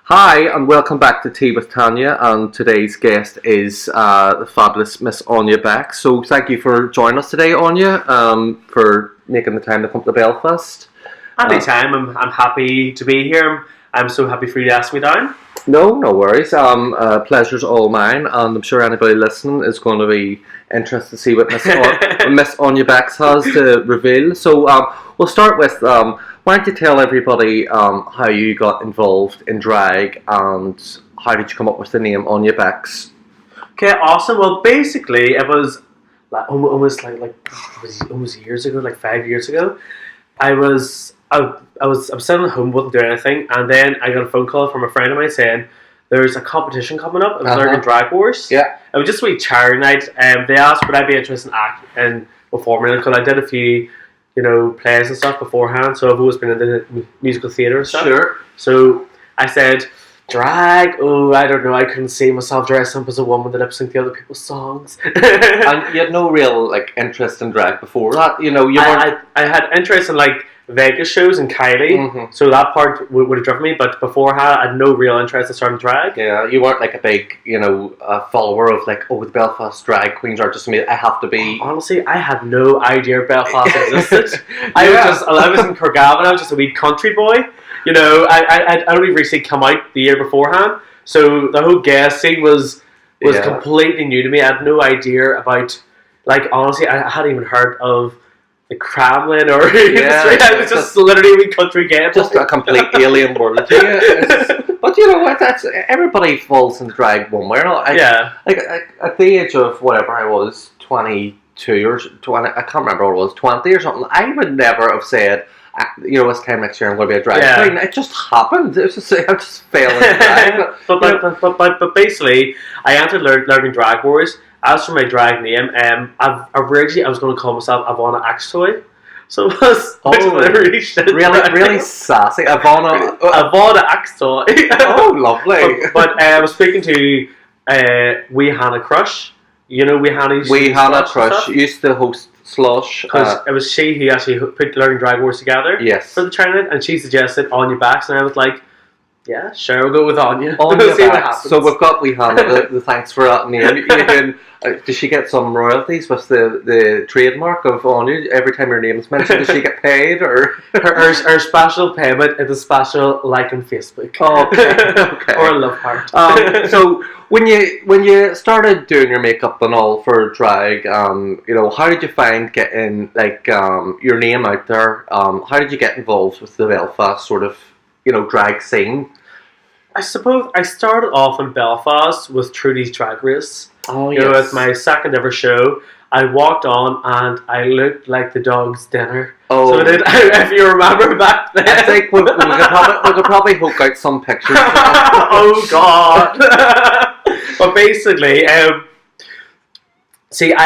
Hi, and welcome back to Tea with Tanya. And today's guest is the fabulous Miss Onya Becks. So thank you for joining us today, Onya, for making the time to come to Belfast. Anytime, I'm happy to be here. I'm so happy for you to ask me down. No worries. Pleasure's all mine, and I'm sure anybody listening is going to be interested to see what Miss Onya Becks has to reveal. So we'll start with why don't you tell everybody how you got involved in drag and how did you come up with the name Onya Becks? Okay, awesome. Well, basically, it was like almost years ago, like 5 years ago. I was sitting at home, wasn't doing anything, and then I got a phone call from a friend of mine saying there's a competition coming up. It was Learning Drag Wars. Yeah. It was just a wee charity night. They asked would I be interested in acting and performing because I did a few, plays and stuff beforehand. So I've always been into musical theatre and stuff. Sure. So I said, drag? Oh, I don't know. I couldn't see myself dressing up as a woman that lip synced the other people's songs. And you had no real interest in drag before that. I had interest in Vegas shows and Kylie, so that part would have driven me. But beforehand, I had no real interest in starting drag. Yeah, you weren't a big, follower of the Belfast drag queens are just me. I have to be. Honestly, I had no idea Belfast existed. I was in Craigavon. I was just a wee country boy. I only recently come out the year beforehand, so the whole guest scene was completely new to me. I had no idea about, honestly, I hadn't even heard of the Kremlin or I was just literally a wee country gay. Just a complete alien world to you. But you know what? That's everybody falls into drag one way or not. At the age of whatever I was, 22 or 20, I can't remember what it was, 20 or something. I would never have said, this time next year I'm going to be a drag queen. It just happened. I just fell into drag. But basically, I entered Learning Drag Wars. As for my drag name, originally I was going to call myself Ivana Axtoy. So it was really sassy. Ivana Axtoy. Oh, lovely. But I was speaking to Wee Hannah Crush. You know Wee Hannah? Wee Hannah Crush used to host Slush. Because it was she who actually put Learning Drag Wars together for the tournament, and she suggested Onya Becks, and I was like, yeah, sure, we'll go with Onya. Onya Becks. So we've got Wee Hannah, the thanks for that name. Does she get some royalties with the trademark of Onya? Every time her name is mentioned, does she get paid? Or her special payment is a special like on Facebook. Okay. Or a love heart. So when you started doing your makeup and all for drag, how did you find getting your name out there? How did you get involved with the Belfast sort of drag scene? I suppose I started off in Belfast with Trudy's Drag Race. Oh, yes. With my second ever show, I walked on and I looked like the dog's dinner. Oh, so if you remember back then. I think we could probably hook out some pictures. Oh God! But basically, I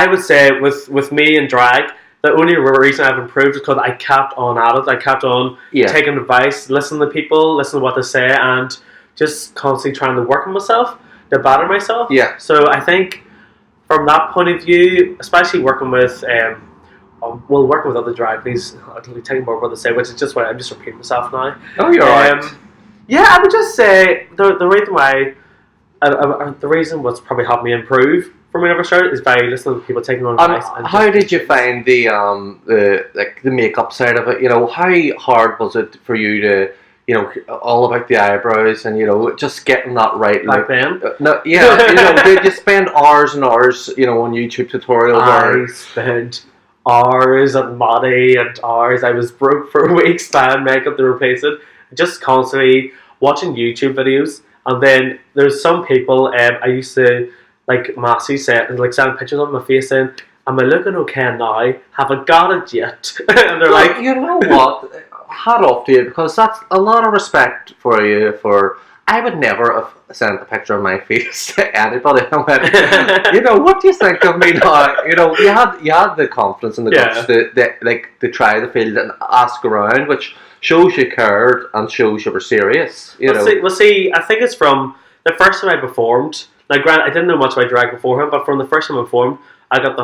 would say with me and drag, the only reason I've improved is because I kept on at it. I kept on taking advice, listening to people, listening to what they say, and just constantly trying to work on myself, to better myself. Yeah. So I think from that point of view, especially working with working with other drag queens, I'll be taking more what they say, which is just why I'm just repeating myself now. Oh, you're right. Yeah, I would just say the reason why, the reason what's probably helped me improve from when I first started is by listening to people taking on advice. How did you find the makeup side of it? How hard was it for you to, all about the eyebrows and just getting that right? Back then? Did you spend hours and hours, on YouTube tutorials? I spent hours at Maddie and hours. I was broke for weeks buying makeup to replace it. Just constantly watching YouTube videos, and then there's some people I used to. Massey said, sending pictures of my face saying, am I looking okay now? Haven't got it yet. And they're like... You know what? Hat off to you, because that's a lot of respect for you I would never have sent a picture of my face to anybody. I went, what do you think of me now? You had the confidence and the guts to try the field and ask around, which shows you cared and shows you were serious. Well, see, I think it's from the first time I performed. Granted, I didn't know much about drag beforehand, but from the first time I performed, I got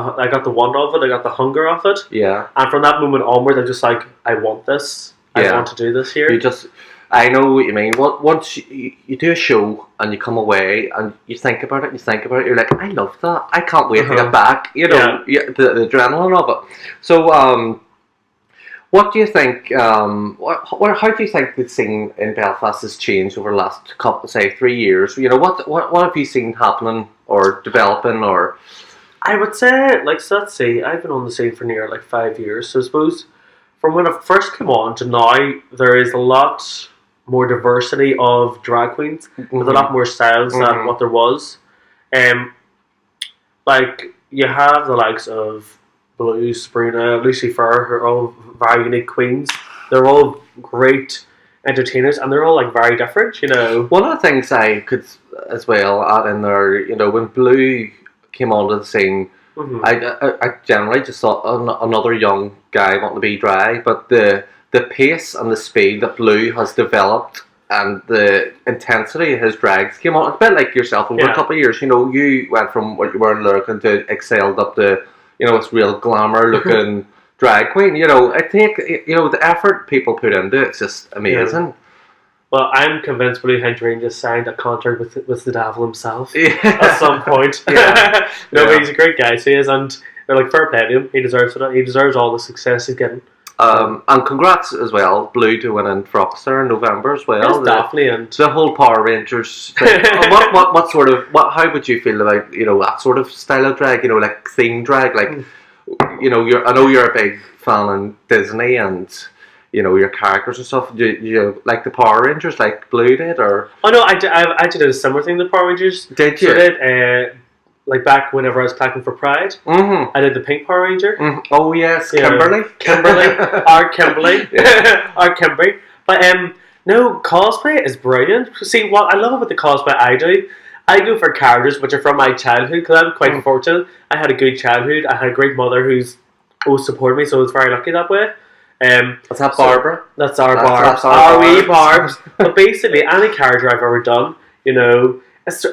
the wonder of it, I got the hunger of it. Yeah. And from that moment onward, I'm just like, I want this. I want to do this here. I know what you mean. Once you do a show and you come away and you think about it, you're like, I love that. I can't wait to get back. You know, the adrenaline of it. So, what do you think? How do you think the scene in Belfast has changed over the last couple, say, 3 years? You know, what have you seen happening or developing or? I would say, like, so let's see, I've been on the scene for near like 5 years. So I suppose from when I first came on to now, there is a lot more diversity of drag queens with a lot more styles than what there was. Like, you have the likes of Blue, Sabrina, Lucy Fur, who are all very unique queens. They're all great entertainers, and they're all like very different, you know. One of the things I could as well add in there, you know, when Blue came onto the scene, I generally just thought another young guy wanting to be drag, but the pace and the speed that Blue has developed and the intensity of his drags came on. It's a bit like yourself over a couple of years. You know, you went from what you were looking to excelled up to, you know, it's real glamour looking drag queen. You know, the effort people put into it's just amazing. Yeah. Well, I'm convinced Blue Hendrine just signed a contract with the devil himself at some point. But he's a great guy, so he is, and they're like, fair play to him. He deserves it. He deserves all the success he's getting. And congrats as well, Blue, to winning Froxer in November as well. Yes, definitely, and the whole Power Rangers thing. How would you feel about, you know, that sort of style of drag? You know, like theme drag, like you know, I know you're a big fan of Disney and, you know, your characters and stuff. Do you like the Power Rangers like Blue did, or? Oh no, I did a similar thing to the Power Rangers. Did you? So I did, like back whenever I was collecting for Pride, I did the Pink Power Ranger. Oh yes, Kimberly. Our Kimberly. Our Kimberly. But no, cosplay is brilliant. See, what I love about the cosplay I go for characters which are from my childhood, because I'm quite fortunate. I had a good childhood. I had a great mother who's always supported me, so I was very lucky that way. That's not Barbara. That's our Barbs. Our wee Barbs. But basically, any character I've ever done, you know,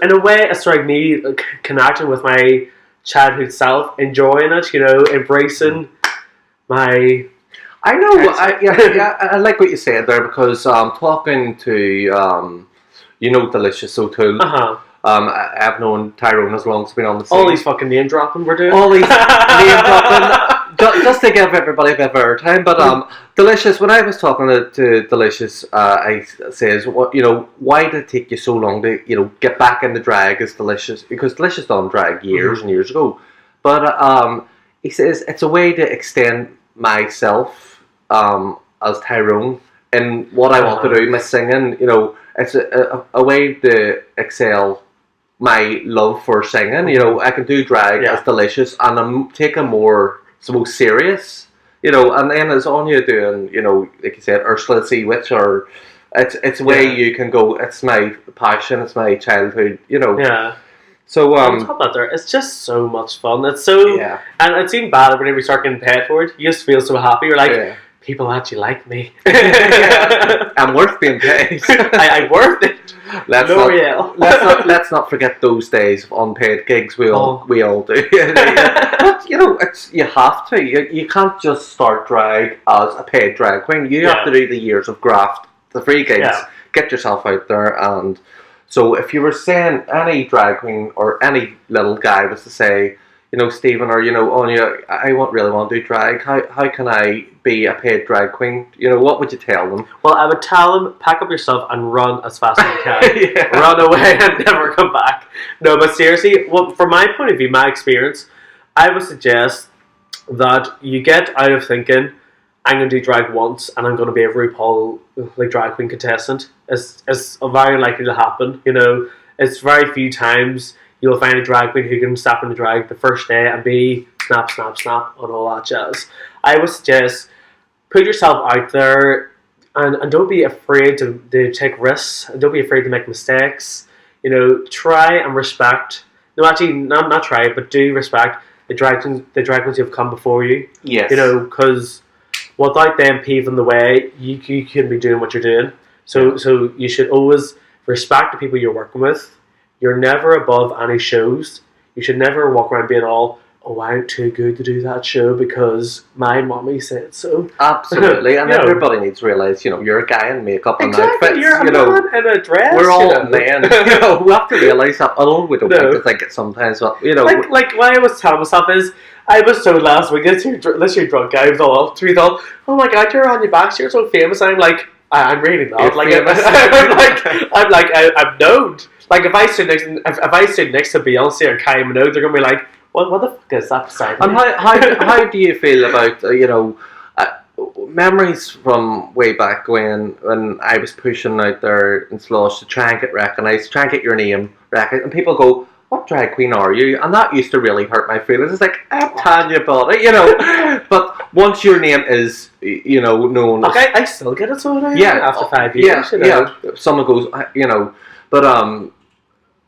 in a way, it's like me connecting with my childhood self, enjoying it, you know, embracing my. I know. I like what you said there, because talking to you know, Delicious O'Toole. I've known Tyrone as long as he's been on the scene. All these fucking name dropping we're doing. All these name dropping. Just to give everybody a bit of airtime, but Delicious. When I was talking to Delicious, I says, "What, you know? Why did it take you so long to, you know, get back into drag as Delicious? Because Delicious done drag years and years ago, but he says it's a way to extend myself as Tyrone and what I want to do, my singing. You know, it's a way to excel my love for singing. You know, I can do drag as Delicious, and I'm taking more." So serious, you know, and then as Onya doing, you know, like you said, Ursula Sea Witch, or it's a way you can go. It's my passion. It's my childhood. You know. Yeah. So on top of that, there, it's just so much fun. It's so and it's even bad whenever you start getting paid for it. You just feel so happy. You're like, people actually like me. I'm worth being paid. I'm worth it. Let's not forget those days of unpaid gigs. We all do. But you know, you have to. You can't just start drag as a paid drag queen. You have to do the years of graft, the free gigs, get yourself out there. And so, if you were saying any drag queen or any little guy was to say, you know, Stephen, or, you know, Onya, I really want to do drag. How can I be a paid drag queen? You know, what would you tell them? Well, I would tell them, pack up yourself and run as fast as you can. Run away and never come back. No, but seriously, well, from my point of view, my experience, I would suggest that you get out of thinking, I'm going to do drag once and I'm going to be a RuPaul, like, drag queen contestant. It's very likely to happen, you know. It's very few times you'll find a drag queen who can step into drag the first day and be snap, snap, snap, and all that jazz. I would suggest put yourself out there and don't be afraid to take risks. Don't be afraid to make mistakes. You know, try and respect. No, actually, not try, but do respect the drag queens who have come before you. Yes. You know, because without them paving the way, you couldn't be doing what you're doing. So you should always respect the people you're working with. You're never above any shows. You should never walk around being all oh, I'm too good to do that show because my mommy said so. Absolutely, and You know. everybody needs to realise, you're a guy in makeup and Exactly, outfits. you're a man in a dress. We're all men. We have to realise that. Although we don't No. like to think it sometimes, but Like what I was telling myself is, I was told last week, this year drunk guy was all up to me, thought, oh my god, you're Onya Becks, you're so famous. And I'm like, I'm really not. You're Like, famous. I'm known. Like, if I sit next to Beyonce or Kylie Minogue, they're gonna be like, what the fuck is that beside me? And how do you feel about memories from way back when I was pushing out there in Slush to try and get recognised, try and get your name recognised, and people go, what drag queen are you? And that used to really hurt my feelings. It's like, I'm Tanya Bodyy, but once your name is, known. Okay, I still get it, so after 5 Yeah, years, yeah. Someone goes,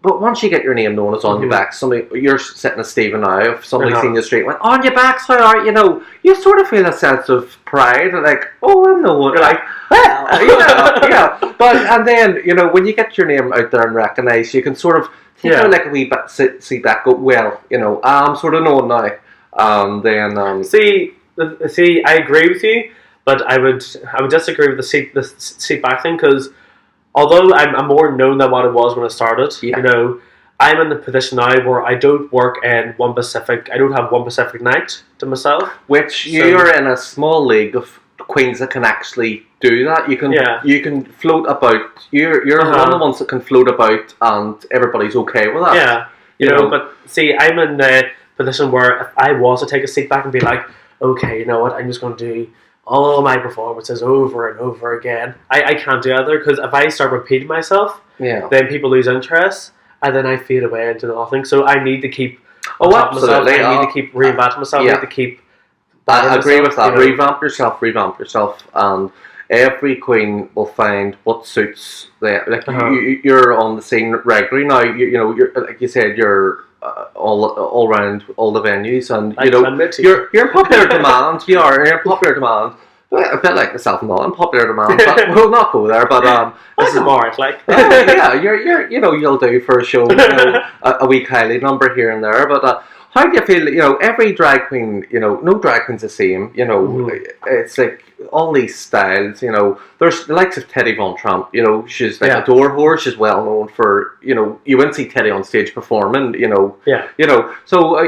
but once you get your name known as Onya Becks, you're sitting as Stephen now, if somebody's seen you straight, went, Onya Becks, how are you? You sort of feel a sense of pride, like, oh, I know. You're like, well, yeah. But, and then, when you get your name out there and recognised, you can sort of take it like a wee bit, sit back, go, well, I'm sort of known now. Then, See, I agree with you, but I would disagree with the seat back thing, because although I'm more known than what I was when I started, I'm in the position now where I don't work in I don't have one Pacific night to myself. Which you're in a small league of queens that can actually do that. You can float about. You're one of the ones that can float about, and everybody's okay with that. Yeah, you know. But see, I'm in the position where if I was to take a seat back and be like, okay, you know what, I'm just going to do all my performances over and over again. I can't do either, because if I start repeating myself, then people lose interest, and then I fade away into nothing. So I need to keep absolutely. I need to keep reinventing myself. I need to keep. I agree with that. Revamp yourself, and every queen will find what suits them. Like you're on the scene regularly now. You're like you said, you're all around all the venues, and you're in popular demand. You're in popular demand. A bit like myself and all, in popular demand, but we'll not go there. But this is more like you'll do for a show, a wee Kylie number here and there. But how do you feel? Every drag queen, no drag queen's the same. It's like all these styles. There's the likes of Teddy Von Trump. She's like a door whore. She's well known for. You wouldn't see Teddy on stage performing. So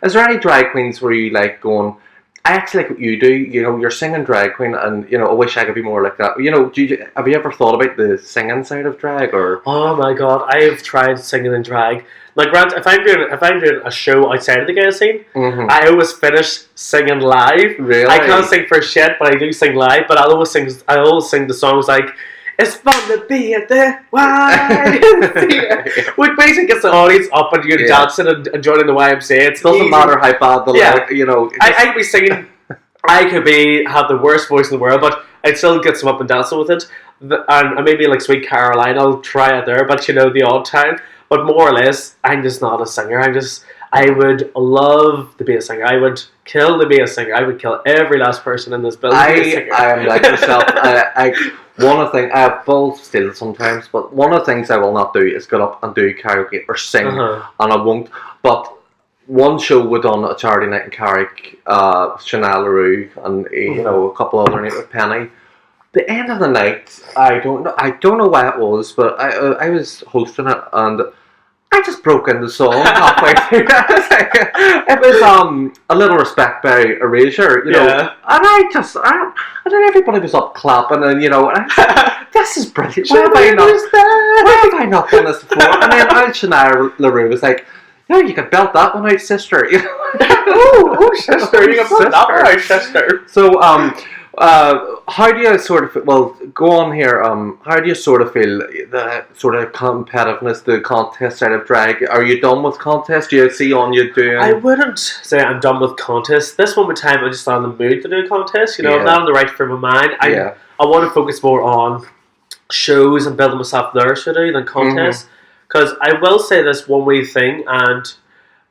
is there any drag queens where you like going, I actually like what you do. You're singing drag queen, and I wish I could be more like that. Have you ever thought about the singing side of drag? Or oh my god, I have tried singing in drag. Like, Grant, if I'm doing a show outside of the gay scene, I always finish singing live. Really? I can't sing for shit, but I do sing live. But I always sing the songs like, it's fun to be at the YMCA. Which basically gets the audience up and you're dancing and joining the YMCA. It doesn't matter how bad the lyric, I could be singing, I could have the worst voice in the world, but I'd still get some up and dancing with it. And maybe like Sweet Caroline, I'll try it there, but the odd time. But more or less, I'm just not a singer. I would love to be a singer. I would kill to be a singer. I would kill every last person in this building to be a singer. I am like yourself. One of the things, I have balls still sometimes, but one of the things I will not do is get up and do karaoke or sing, and I won't. But one show we done a charity night in Carrick, Chanel LaRue, and a couple other names with Penny. The end of the night, I don't know why it was, but I was hosting it, and I just broke into song halfway through. It was A Little Respect by Erasure, and and then everybody was up clapping, and this is brilliant. Why have I not done this before? And then Chanel LaRue was like, you could belt that one out, sister. Oh, sister, you can belt that one out, sister. So, how do you sort of, go on here, how do you sort of feel the sort of competitiveness, the contest side of drag? Are you done with contests? Do you see on you doing? I wouldn't say I'm done with contests. This moment in time, I'm just not in the mood to do a contest. I'm not in the right frame of mind. I want to focus more on shows and building myself there, should I, than contests. Because I will say this one wee thing, and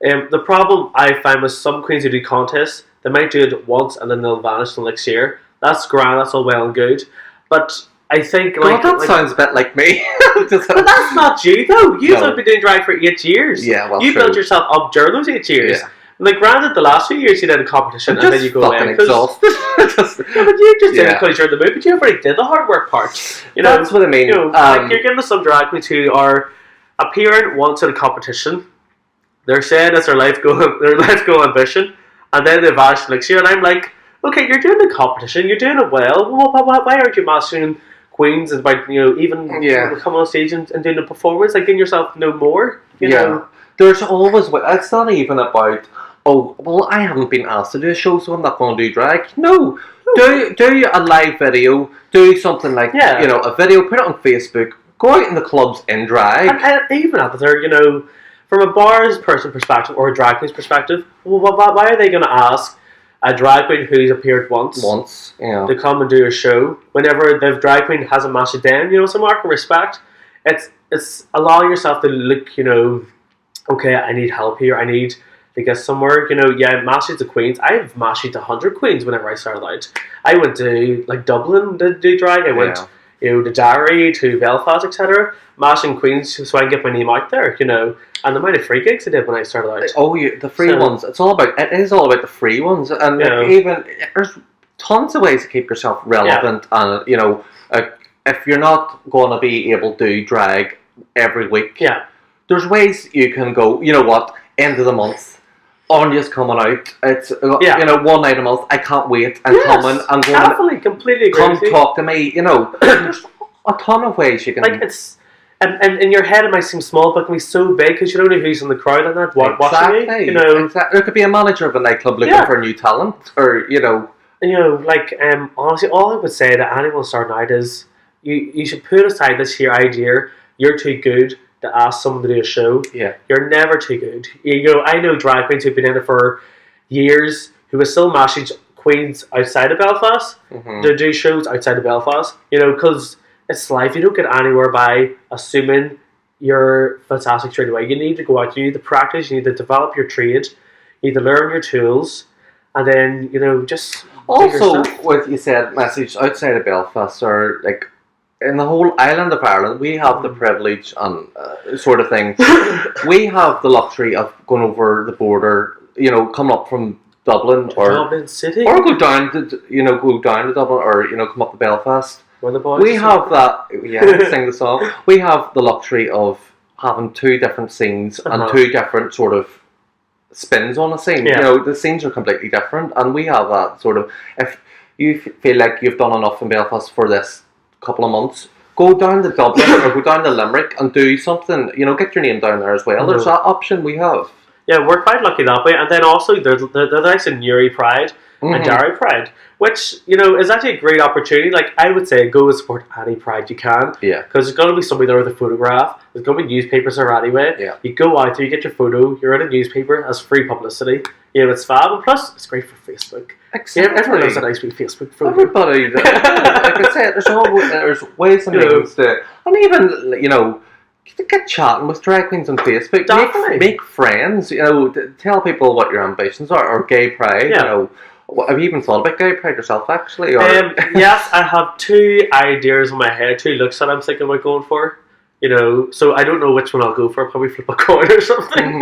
the problem I find with some queens who do contests, they might do it once and then they'll vanish till next year. That's grand, that's all well and good. But I think that sounds a bit like me. But that's not you though. You've been doing drag for 8 years. Yeah, well, you built yourself up during those 8 years. Yeah. Like, granted, the last few years you did a competition and then you go away. Exhausted. Yeah, but you just did it because you're in the mood, but you already did the hard work part. You know, that's what I mean. You know, like you're getting to some drag queens who are appearing once in a competition. They're saying it's their life goal ambition, and then they've actually next year, and I'm like, okay, you're doing the competition, you're doing it well. Why aren't you mastering queens? About even coming on stage and doing the performance, like getting yourself to know more. You know? There's always it's not even about I haven't been asked to do a show, so I'm not going to do drag. No, do a live video, do something like a video, put it on Facebook, go out in the clubs in drag, and even out there, from a bar's person perspective or a drag queen's perspective, why are they going to ask a drag queen who's appeared once to come and do a show whenever the drag queen hasn't matched it then? Some mark of respect. It's allowing yourself to look, okay, I need help here, I need to get somewhere, mastered the queens. I've mastered 100 queens whenever I started out. I went to Dublin to do drag, I went to Derry, to Belfast, etc. Mastering queens so I can get my name out there, and the amount of free gigs I did when I started out. The free ones. It is all about the free ones, and even there's tons of ways to keep yourself relevant, and if you're not going to be able to do drag every week, there's ways you can go. You know what? End of the month. Onya's coming out. It's one night a month. I can't wait. I'm coming. I'm going. Completely agree. Come talk to me. There's a ton of ways you can. It's and in your head it might seem small, but it can be so big because you don't know who's in the crowd and that watching you. Exactly. There could be a manager of a nightclub looking for new talent, or honestly, all I would say to anyone starting out is you should put aside this here idea. You're too good to ask someone to do a show. You're never too good. I know drag queens who've been in it for years who are still mashing queens outside of Belfast to do shows outside of Belfast. Because it's life. You don't get anywhere by assuming you're fantastic straight away. You need to go out. You need to practice. You need to develop your trade. You need to learn your tools, and then just also what you said, message outside of Belfast or in the whole island of Ireland, we have the privilege and sort of thing. We have the luxury of going over the border, coming up from Dublin or Dublin City, or go down to Dublin, or come up to Belfast. Where the boys we have that. Sing the song. We have the luxury of having two different scenes and two different sort of spins on a scene. The scenes are completely different, and we have that sort of. If you feel like you've done enough in Belfast for this couple of months, go down to Dublin or go down to Limerick and do something. Get your name down there as well. There's that option we have. Yeah, we're quite lucky that way. And then also there's the likes of Newry Pride and Derry Pride, which is actually a great opportunity. I would say go and support any pride you can. Yeah. Because there's going to be somebody there with a photograph. There's going to be newspapers there anyway. Yeah. You go out there, you get your photo. You're in a newspaper as free publicity. It's fab, and plus it's great for Facebook. Exactly. Everyone knows a nice big Facebook photo. Everybody, like I said, there's ways and means to, and even get chatting with drag queens on Facebook. Definitely. Make friends. Tell people what your ambitions are, or gay pride. Have you even thought about gay pride yourself, actually? Or? Yes, I have two ideas in my head, two looks that I'm thinking about going for. So I don't know which one I'll go for. I'll probably flip a coin or something.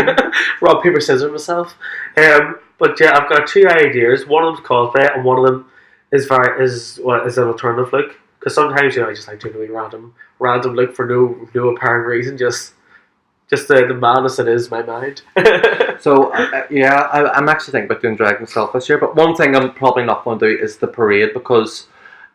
Rock, paper, scissors myself. But yeah, I've got two ideas. One of them's cosplay, and one of them is an alternative look. Because sometimes I just like doing a random look for no apparent reason. Just the madness that is my mind. So I'm actually thinking about doing drag myself this year. But one thing I'm probably not going to do is the parade, because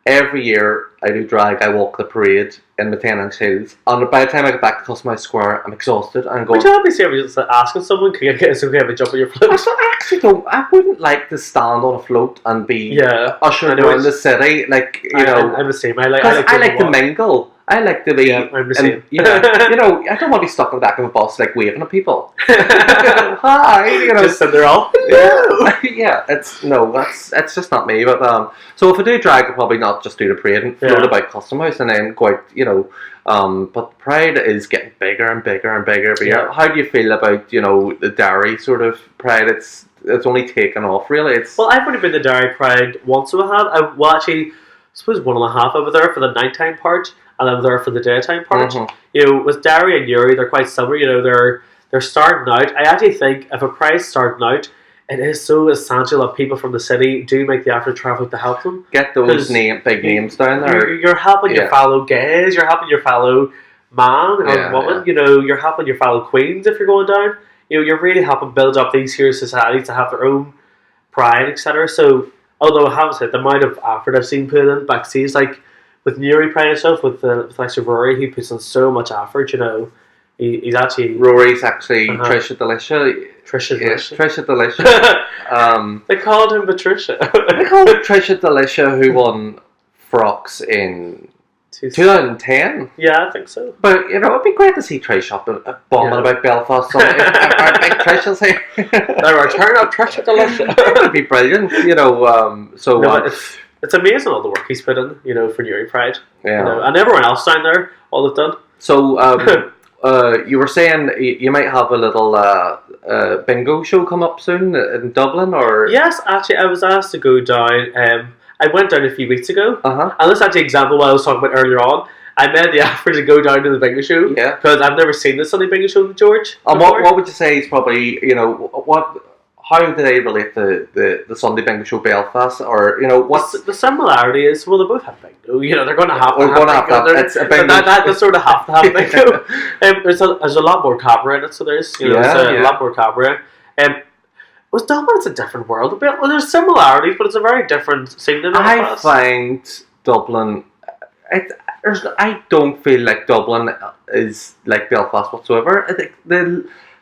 every year I do drag, I walk the parade in my 10-inch heels, and by the time I get back to Customized Square, I'm exhausted and going. Would you be serious asking someone, can you get some kind of a jump on your float? I actually don't. I wouldn't like to stand on a float and be ushered around the city, I'm the same. I like to mingle. I like to be. Yeah, I'm the same. I don't want to be stuck in the back of a bus waving at people. Hi, just sit there all. It's just not me. But so if I do drag, I'll probably not just do the parade and float about Custom House and then go out. But Pride is getting bigger and bigger and bigger every year. How do you feel about the Derry sort of Pride? It's only taken off really. Well, I've only been to Derry Pride once and a half. I suppose 1.5. I was there for the nighttime part, and I'm there for the daytime part. With Derry and Newry, they're quite similar. They're starting out. I actually think if a pride's starting out, it is so essential that people from the city do make the effort to travel to help them. Get those big names down there. You're helping your fellow gays, you're helping your fellow man or woman, you know, you're helping your fellow queens if you're going down. You know, you're really helping build up these here societies to have their own pride, etc. So, although I haven't said the amount of effort I've seen put in backstage, like with Newry Pride and stuff, with Rory, he puts in so much effort, you know. He's actually... Rory's actually Trisha Delicia. Trisha Delicia. They called him Patricia. They called him Trisha Delicia, who won Frocks in 2010. Yeah, I think so. But, you know, it'd be great to see Trish up bombing about Belfast. Our big Trisha's here. The return of Trisha Delicia. It would be brilliant, you know. It's amazing all the work he's put in, you know, for Newry Pride. Yeah. You know, and everyone else down there, all they've done. So, you were saying you might have a little bingo show come up soon in Dublin, or? Yes, actually, I was asked to go down. I went down a few weeks ago, and this is actually an example what I was talking about earlier on. I made the effort to go down to the bingo show because I've never seen the Sunday bingo show with George. And what would you say is probably, you know, how do they relate the Sunday bingo show Belfast, or, you know, what's the similarity is, well, they both have bingo. You know, they're going to have it's a bingo. They sort of have to have bingo. There's a lot more cabaret in it, so there's a lot more cabaret. Was Dublin, it's a different world a bit. Well, there's similarities, but it's a very different scene than Belfast. I find Dublin... I don't feel like Dublin is like Belfast whatsoever. I think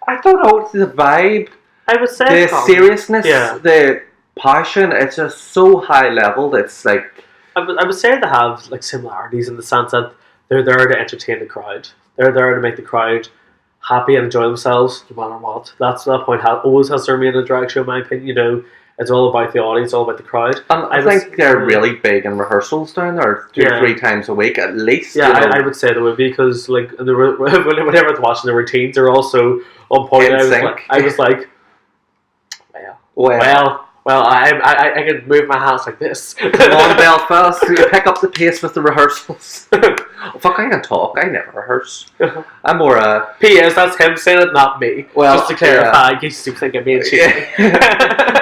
I don't know, it's the vibe. I would say the seriousness, the passion. It's just so high level that it's like... I would say they have like similarities in the sense that they're there to entertain the crowd. They're there to make the crowd happy and enjoy themselves no matter what. That point always has to remain in a drag show, in my opinion. You know, it's all about the audience, all about the crowd. And I think they're really big in rehearsals down there, 2 or 3 times a week at least. Yeah, I would say they would be, because like whenever I was watching the routines, they're also on point. I was like, well, I can move my hands like this. Come on, Belfast, you pick up the pace with the rehearsals. Fuck, I can talk. I never rehearse. I'm more P.S. That's him saying it, not me. Well, just to clarify, in case you think I'm being cheeky.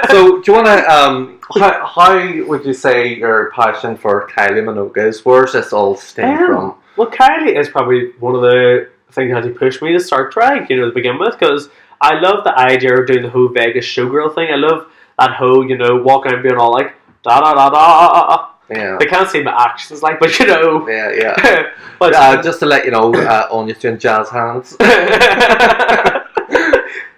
So, do you want to? How would you say your passion for Kylie Minogue is? Where's this all stem from? Well, Kylie is probably one of the things that pushed me to start drag. You know, to begin with, because I love the idea of doing the whole Vegas showgirl thing. I love that whole, you know, walking and being all like da da da da. Yeah. They can't see my actions, like, but you know. Yeah. But just to let you know, Onya's doing jazz hands.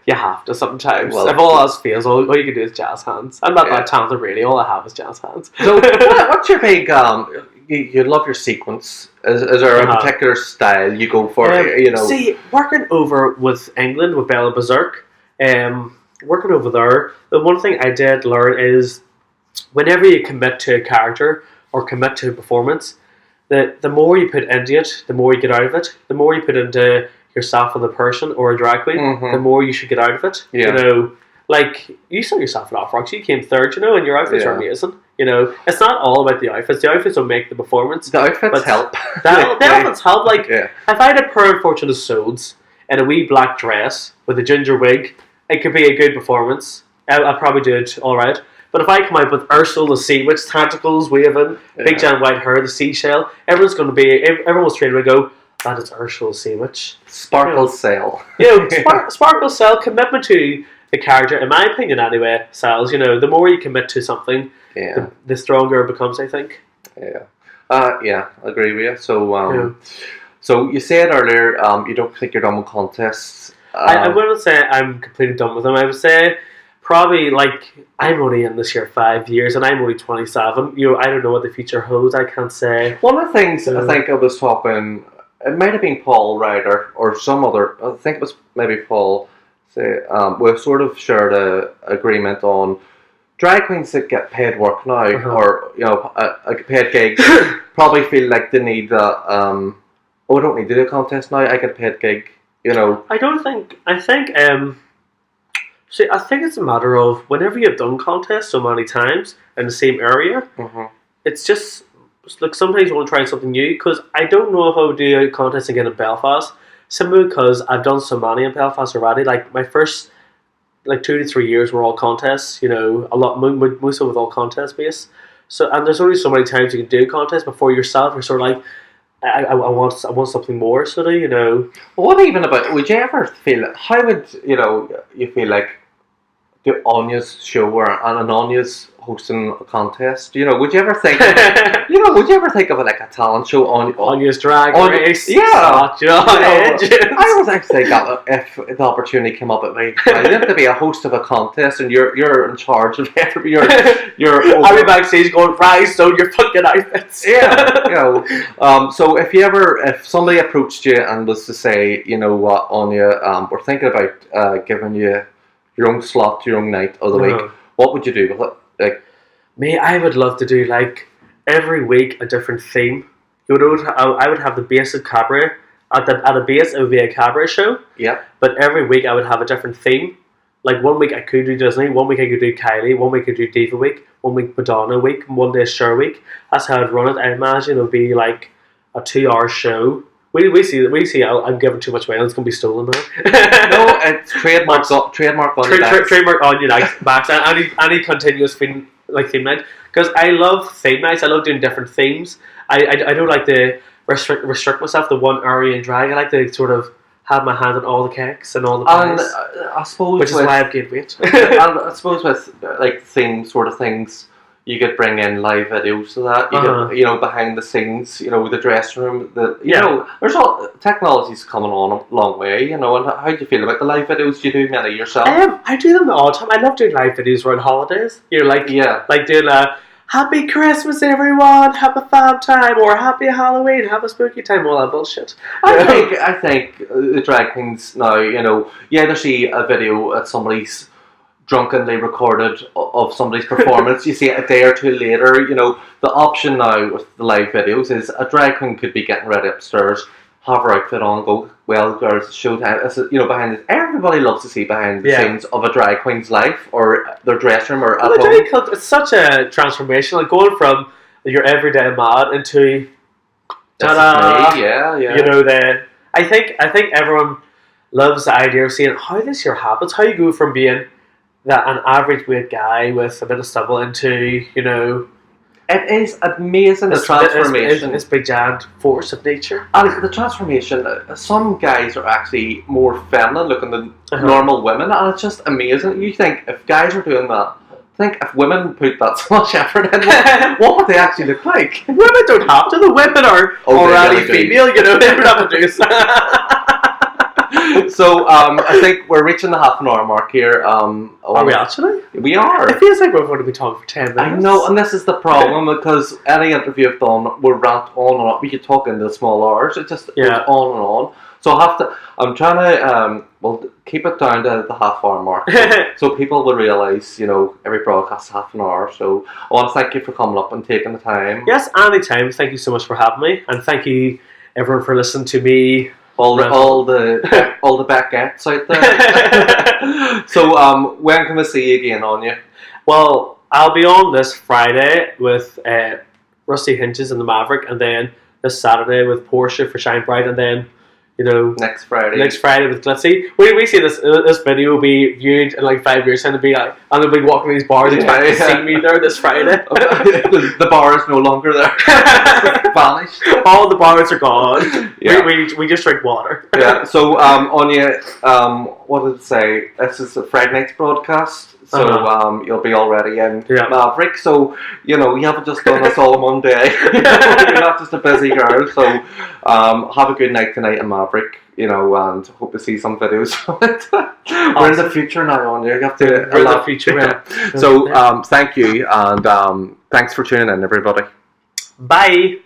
You have to sometimes. Well, if all else fails, all you can do is jazz hands. I'm not that talented, really. All I have is jazz hands. So, what's your big? You love your sequence. Is there a particular style you go for? You know, see, working over with England with Bella Berserk, working over there, the one thing I did learn is whenever you commit to a character or commit to a performance, the more you put into it, the more you get out of it. The more you put into yourself as a person or a drag queen, the more you should get out of it. Yeah. You know, like, you saw yourself at Off Rocks, you came third, you know, and your outfits are amazing. You know, it's not all about the outfits. The outfits will make the performance. The outfits help. The outfits help. Like, if I had a pair of Unfortunate Souls in a wee black dress with a ginger wig, it could be a good performance. I'll probably do it alright. But if I come out with Ursula the Sea Witch, tentacles waving, big giant white hair, the seashell, everyone's straight away go, that is Ursula the Sea Witch. Sparkle Cell. You know, Sparkle Cell, commitment to the character, in my opinion anyway, sells. You know, the more you commit to something, the stronger it becomes, I think. Yeah. I agree with you. So, so you said earlier, you don't think you're done with contests. I wouldn't say I'm completely done with them. I would say probably, like, I'm only in this year 5 years and I'm only 27. You know, I don't know what the future holds. I can't say. One of the things I think I was talking, it might have been Paul Ryder or some other, I think it was maybe Paul, we've sort of shared a agreement on drag queens that get paid work now, or, you know, a paid gig, probably feel like they need I don't need to do a contest now, I get a paid gig. You know, I think it's a matter of whenever you've done contests so many times in the same area, it's just like sometimes you want to try something new. Because I don't know if I would do a contest again in Belfast, simply because I've done so many in Belfast already. Like my first like 2 to 3 years were all contests. You know, a lot most of it was all contest based. So and there's only so many times you can do a contest before yourself. You're sort of like, I want something more, sort of, you know. What even about? Would you ever feel? How would you feel like the Onya's show or an Onya's hosting a contest? You know, would you ever think? Would you ever think of it like a talent show on Onya's Drag Race? Yeah, I was actually that if the opportunity came up at me, I have to be a host of a contest, and you're in charge of every. You're I'll be backstage going, "Rise, so your fucking outfits." Yeah, so if somebody approached you and was to say, you know what, Onya, we're thinking about giving you your own slot, your own night of the week, what would you do with it? Like, me, I would love to do like every week a different theme. I would have the basic cabaret. At the base, it would be a cabaret show. Yeah. But every week I would have a different theme. Like 1 week I could do Disney, 1 week I could do Kylie, 1 week I could do Diva Week, 1 week Madonna Week, 1 day Cher Week. That's how I'd run it. I imagine it would be like a 2-hour show. We see. I'm giving too much away. It's going to be stolen now. No, it's trademark on your backs. Trademark on your backs. Any continuous theme night, because I love theme nights. I love doing different themes. I don't like to restrict myself to one area in drag. I like to sort of have my hand on all the cakes and all the pies. And I suppose, which is why I've gained weight. And I suppose with like theme sort of things, you could bring in live videos to that. You could, behind the scenes, the dressing room. There's all technology's coming on a long way. And how do you feel about the live videos? Do you do many yourself? I do them all the time. I love doing live videos around holidays. Like doing Happy Christmas, everyone! Have a fab time, or Happy Halloween, have a spooky time, all that bullshit. I think the drag queens now, you either see a video at somebody's drunkenly recorded of somebody's performance, you see it a day or two later. The option now with the live videos is a drag queen could be getting ready upstairs, have her outfit on, go, well, girls, it's showtime. It's, behind this. Everybody loves to see behind the scenes of a drag queen's life or their dressing room or at home. It's such a transformation, like going from your everyday mad into ta-da! Yeah. I think everyone loves the idea of seeing how this year happens, how you go from being an average weight guy with a bit of stubble into, It is amazing, the transformation. This big giant force of nature. And the transformation, some guys are actually more feminine looking than normal women, and it's just amazing. You think if guys are doing that, think if women put that so much effort in, what would they actually look like? Women don't have to. The women are already female, they don't have to do So I think we're reaching the half-an-hour mark here. Are we actually? We are. It feels like we're going to be talking for 10 minutes. I know, and this is the problem, because any interview I've done, we'll rant on and on. We could talk into the small hours. It just goes on and on. So I'm trying to keep it down to the half-hour mark, so people will realise, every broadcast is half an hour. So I want to thank you for coming up and taking the time. Yes, anytime. Thank you so much for having me, and thank you everyone for listening to me. All the Beckettes out there. So when can we see you again, Onya? Well, I'll be on this Friday with Rusty Hinges and the Maverick, and then this Saturday with Portia for Shine Bright, and then next Friday with Glitzy. We see this video will be viewed in like 5 years, and they'll be walking these bars expecting to see me there this Friday. The bar is no longer there. Vanished. All the bars are gone. Yeah. We just drink water. Yeah. So Onya, what did it say? This is a Friday night's broadcast. So you'll be already in Maverick. So you haven't just done this all in one day. You're not just a busy girl. So have a good night tonight in Maverick. And hope to see some videos from it. We're in the future now, Onya. You have to. We're in the future. Yeah. So thank you, and thanks for tuning in, everybody. Bye.